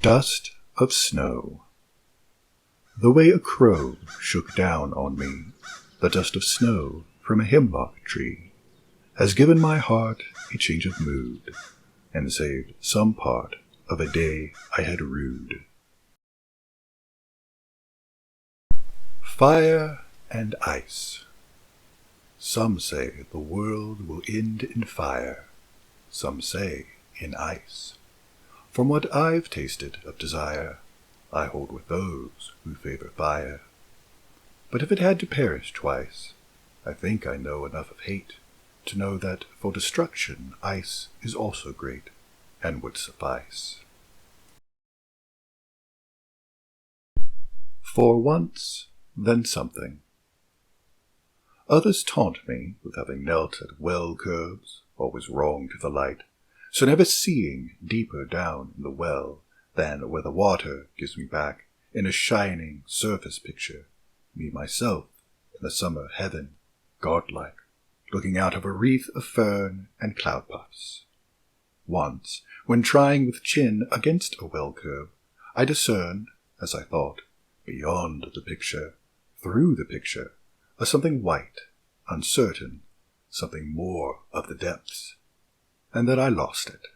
Dust of snow. The way a crow shook down on me, the dust of snow from a hemlock tree, has given my heart a change of mood, and saved some part of a day I had rued. Fire and ice. Some say the world will end in fire, some say in ice. From what I've tasted of desire, I hold with those who favor fire. But if it had to perish twice, I think I know enough of hate to know that for destruction ice is also great, and would suffice. For once, then something. Others taunt me with having knelt at well curbs, always wrong to the light, so never seeing deeper down in the well than where the water gives me back in a shining surface picture, me myself in the summer heaven, godlike, looking out of a wreath of fern and cloud puffs. Once, when trying with chin against a well curb, I discerned, as I thought, beyond the picture, through the picture, a something white, uncertain, something more of the depths, and that I lost it.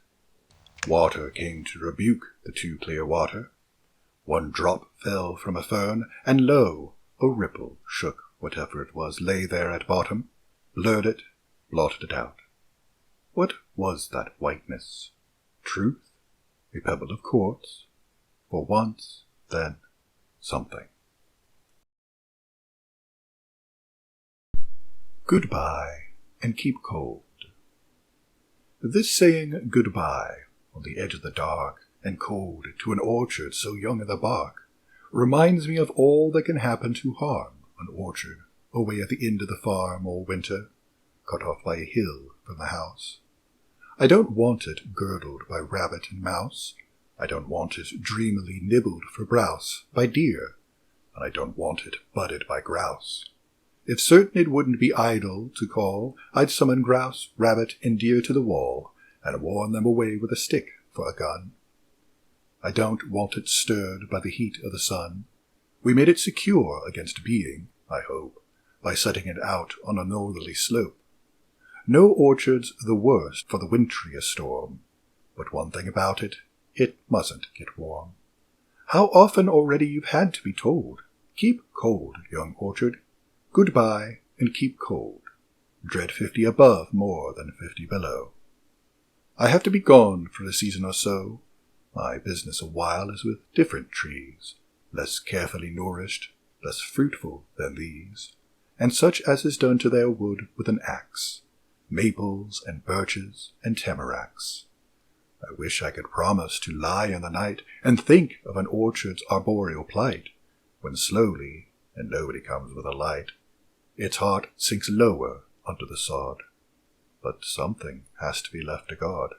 Water came to rebuke the too clear water. One drop fell from a fern, and lo, a ripple shook whatever it was lay there at bottom, blurred it, blotted it out. What was that whiteness? Truth? A pebble of quartz? For once, then, something. Goodbye, and keep cold. This saying goodbye on the edge of the dark and cold to an orchard so young in the bark reminds me of all that can happen to harm an orchard away at the end of the farm all winter, cut off by a hill from the house. I don't want it girdled by rabbit and mouse. I don't want it dreamily nibbled for browse by deer, and I don't want it budded by grouse. If certain it wouldn't be idle to call, I'd summon grouse, rabbit, and deer to the wall, and warn them away with a stick for a gun. I don't want it stirred by the heat of the sun. We made it secure against being, I hope, by setting it out on a northerly slope. No orchard's the worse for the wintriest storm, but one thing about it, it mustn't get warm. How often already you've had to be told, keep cold, young orchard. Goodbye, and keep cold. Dread 50 above more than 50 below. I have to be gone for a season or so. My business a while is with different trees, less carefully nourished, less fruitful than these, and such as is done to their wood with an axe, maples and birches and tamaracks. I wish I could promise to lie in the night and think of an orchard's arboreal plight, when slowly, and nobody comes with a light, its heart sinks lower under the sod. But something has to be left to God.